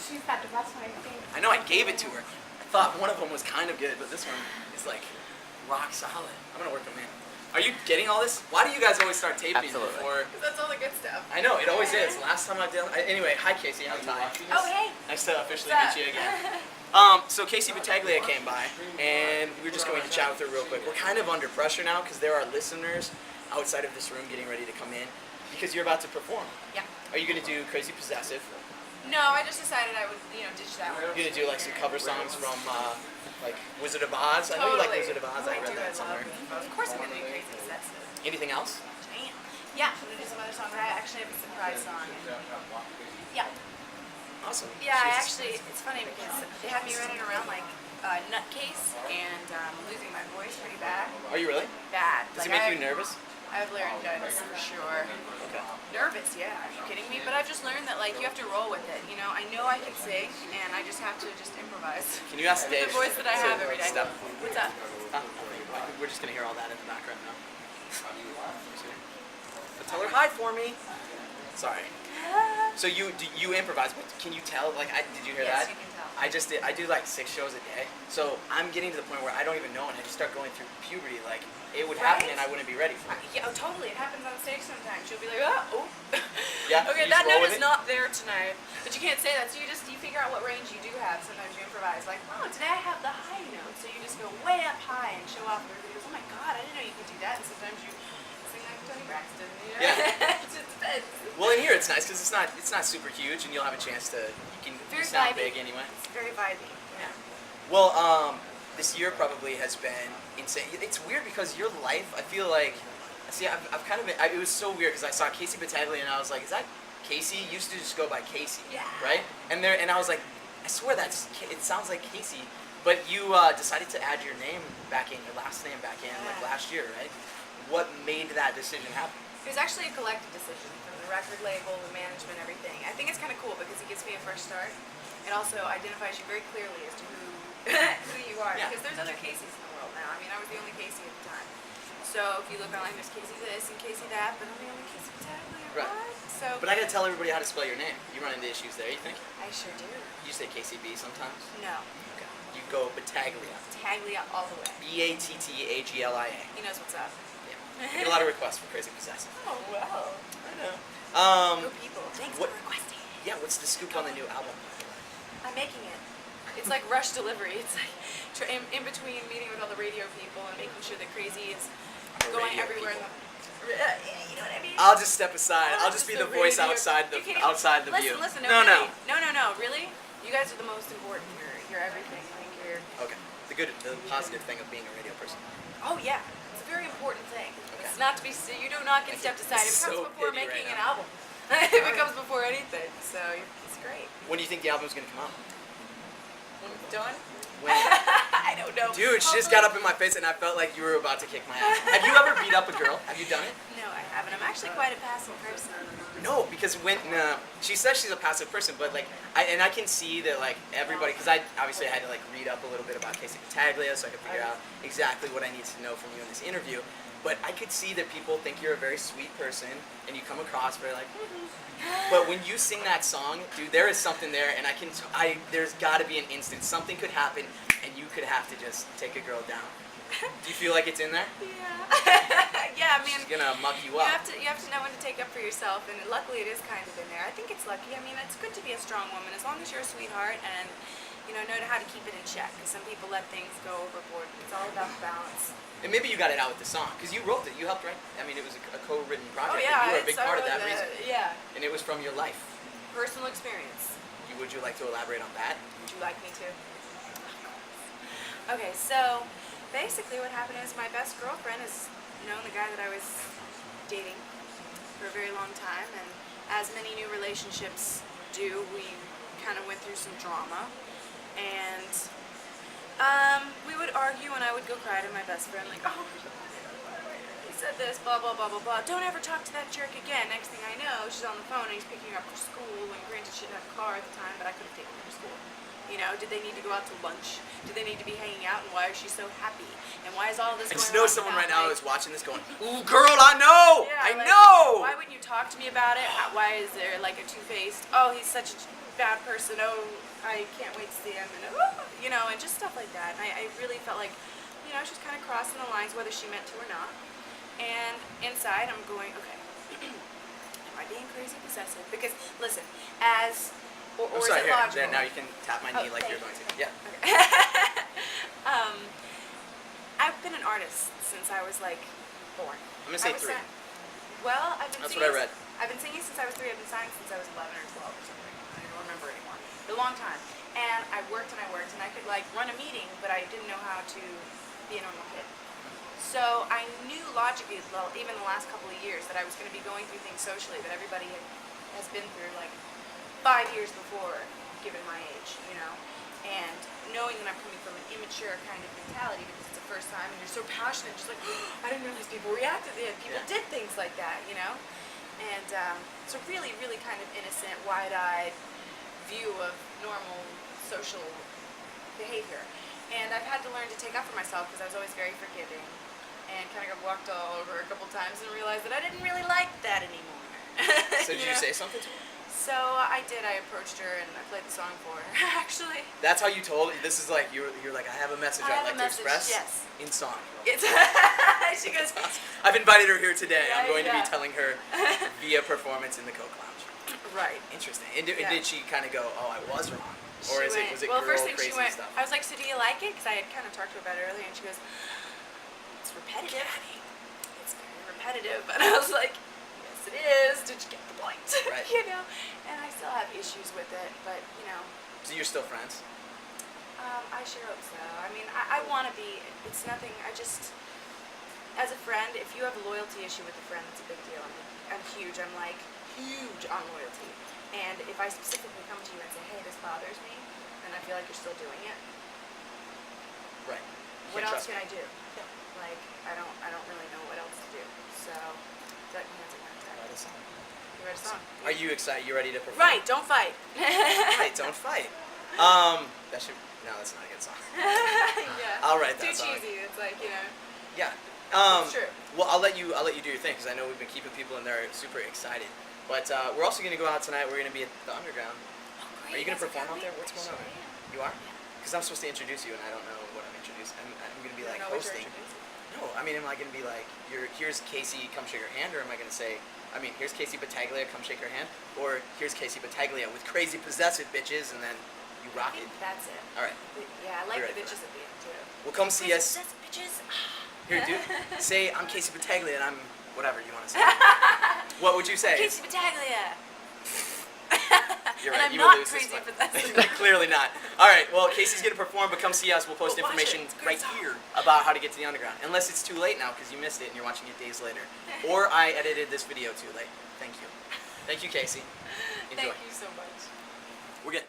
she's got the best one, I think. I know I gave it to her. I thought one of them was kind of good, but this one is like rock solid. I'm gonna work them in. Are you getting all this? Why do you guys always start taping before? Because that's all the good stuff. I know, it always is. Last time I did. Anyway, hi Kaci, I'm Ty. Oh, hey. Nice to officially meet you again. So Kaci Battaglia came by, and we were just going to chat with her real quick. We're kind of under pressure now because there are listeners outside of this room getting ready to come in because you're about to perform. Yeah. Are you going to do Crazy Possessive? No, I just decided I would, ditch that one. You're going to do like some cover songs from like Wizard of Oz? I know you like Wizard of Oz. I read that somewhere. Of course I'm going to do Crazy Possessive. Anything else? Damn. Yeah, I'm going to do some other songs. I actually have a surprise song. Yeah. Awesome. Yeah, it's funny because they have me running around like a nutcase, and I'm losing my voice pretty bad. Are you really? Bad. Does it make you nervous? I have laryngitis for sure. Okay. Nervous, yeah. Are you kidding me? But I've just learned that like you have to roll with it. I know I can sing, and I just have to just improvise. Can you ask Dave? The voice that I have every day. Step. What's up? We're just gonna hear all that in the background now. But tell her hi for me. Sorry. So you improvise, but can you tell? Like, did you hear that? Yes, you can tell. I do like 6 shows a day. So I'm getting to the point where I don't even know, and I just start going through puberty. Like, it would happen, and I wouldn't be ready for it. Yeah, totally. It happens on stage sometimes. You'll be like, oh. Yeah. Okay, you that just roll note with is it? not there tonight. But you can't say that. So you figure out what range you do have. Sometimes you improvise. Like, oh, today I have the high note. So you just go way up high and show off. And everybody goes, oh my God, I didn't know you could do that. And sometimes you sing like Tony Braxton. Yeah. It just depends. Well, in here it's nice because it's not super huge, and you'll have a chance to you sound big anyway. It's very vibey. Yeah. Well, this year probably has been insane. It's weird because your life, I feel like, I've kind of been, it was so weird because I saw Kaci Battaglia and I was like, is that Kaci? Used to just go by Kaci, Yeah. right? And I was like, I swear it sounds like Kaci, but you decided to add your name back in, your last name back in, like last year, right? What made that decision happen? It was actually a collective decision from the record label, the management, everything. I think it's kind of cool because it gives me a fresh start. It also identifies you very clearly as to who you are. Yeah. Because there's other Kacis in the world now. I mean, I was the only Kaci at the time. So if you look online, there's Kaci this and Kaci that, but I'm the only Kaci Battaglia. Right. So, But I gotta tell everybody how to spell your name. You run into issues there, you think? I sure do. You say KCB sometimes? No. Okay. You go Battaglia. Battaglia all the way. Battaglia. He knows what's up. I get a lot of requests for Crazy Possessive. Oh, well. I know. Go people. Thanks for requesting. Yeah, what's the scoop on the new album? I'm making it. It's like rush delivery. It's like in between meeting with all the radio people and making sure that Crazy is going everywhere. You know what I mean? I'll just step aside. I'll just be the voice outside the view. Listen. No. Really? You guys are the most important. You're everything. Like you're. Okay. The positive thing of being a radio person. Oh yeah, it's a very important thing. Okay. It's not to be. You do not get stepped aside. It comes So before pity making right an now. album. It comes before anything. So it's great. When do you think the album's gonna come out? When it's done. When? I don't know. Dude, she just got up in my face and I felt like you were about to kick my ass. Have you ever beat up a girl? Have you done it? No, I haven't. I'm actually quite a passive person. No, because when she says she's a passive person, but like I can see that like everybody, because I obviously had to like read up a little bit about Kaci Battaglia so I could figure out exactly what I need to know from you in this interview. But I could see that people think you're a very sweet person and you come across very like. But when you sing that song, dude, there is something there, and there's got to be an instant something could happen, and you could have to just take a girl down. Do you feel like it's in there? Yeah. Yeah, I mean, she's gonna muck you up. You have to know when to take up for yourself, and luckily it is kind of in there. I think it's lucky. I mean, it's good to be a strong woman as long as you're a sweetheart and know how to keep it in check. Because some people let things go overboard. It's all about balance. And maybe you got it out with the song, because you wrote it, you helped write. I mean, it was a co-written project. Oh yeah, and you were a big part of that reason. Yeah. And it was from your life. Personal experience. Would you like to elaborate on that? Would you like me to? Okay, so basically what happened is my best girlfriend has known the guy that I was dating for a very long time, and as many new relationships do, we kind of went through some drama, and we would argue and I would go cry to my best friend like, oh, he said this, blah, blah, blah, blah, blah. Don't ever talk to that jerk again. Next thing I know, she's on the phone and he's picking her up for school, and granted she didn't have a car at the time, but I could have taken her to school. You know, did they need to go out to lunch? Do they need to be hanging out? And why is she so happy? And why is all this I going just on? know someone without, right now like, is watching this going, ooh, girl, I know! yeah, I like, know! Why wouldn't you talk to me about it? Why is there like a two-faced, oh, he's such a bad person, oh, I can't wait to see him, and oh, you know, and just stuff like that. And I really felt like, you know, she's kind of crossing the lines, whether she meant to or not. And inside, I'm going, okay, am I being crazy possessive? Because, listen, or I'm is sorry, it here, logical? there, now you can tap my knee like thank you're going to. Yeah. Okay. I've been an artist since I was like 4. I'm going to say 3. Well, I've been That's singing. what I read. I've been singing since I was 3. I've been signing since I was 11 or 12 or something. I don't remember anymore. A long time. And I worked, and I could like run a meeting, but I didn't know how to be a normal kid. So I knew logically, well, even the last couple of years, that I was going to be going through things socially that everybody has been through like 5 years before, given my age, you know. And knowing that I'm coming from an immature kind of mentality because it's the first time and you're so passionate, just like, I didn't realize people reacted to it. People did things like that, you know. And so really, really kind of innocent, wide-eyed view of normal social behavior. And I've had to learn to take up for myself because I was always very forgiving and kind of got walked all over a couple times and realized that I didn't really like that anymore. So did you say something to her? So I did. I approached her and I played the song for her, actually. That's how you told her? This is like, you're like, I have a message I'd like to express yes. in song. It's she goes, I've invited her here today. I'm Yeah, going to be yeah. telling her via performance in the Coke Lounge. right. Interesting. And Yeah. did she kind of go, oh, I was wrong? Or She went, was it well, girl first thing crazy she went, stuff? I was like, so do you like it? Because I had kind of talked to her about it earlier, and she goes, it's repetitive. It's very repetitive. And I was like, yes, it is. Did you get the point? Right. You know? And I still have issues with it, but, you know. So you're still friends? I sure hope so. I mean, I want to be. It's nothing. I just, as a friend, if you have a loyalty issue with a friend, it's a big deal. I'm huge. I'm like huge on loyalty. And if I specifically come to you and say, hey, this bothers me, and I feel like you're still doing it, Right. what Can't else trust can me. I do? Like, I don't really know what else to do. So, that hands in contact. Write a song. You write a song. Are you excited? You ready to perform? Right, don't fight. Right, don't fight. That should, no, that's not a good song. Yeah. I'll write that Too song. cheesy. It's like, you know. Yeah. It's true. Well, I'll let you do your thing because I know we've been keeping people in there super excited. But we're also going to go out tonight. We're going to be at the Underground. Oh, great. Are you going to That's perform out coming. there? What's going on? Actually, I am. You are? Yeah. Because I'm supposed to introduce you, and I don't know what I'm introducing. I'm going to be You like know what you're hosting. introducing? No, I mean, am I going to be like, here's Kaci, come shake her hand, or am I going to say, here's Kaci Battaglia, come shake her hand, or here's Kaci Battaglia with crazy possessive bitches, and then you rock I it. think that's it. All right. Yeah, I like You're the right for bitches at the end too. Well, come see us. That's bitches. Here, dude. Say, I'm Kaci Battaglia, and I'm whatever you want to say. What would you say? Kaci Battaglia. You're And right. I'm You not will lose this crazy one. possessive. Clearly not. All right. Well, Casey's gonna perform, but come see us. We'll post Oh, watch information it. It's a great right song. here about how to get to the Underground. Unless it's too late now because you missed it and you're watching it days later, or I edited this video too late. Thank you. Thank you, Kaci. Enjoy. Thank you so much. We're good.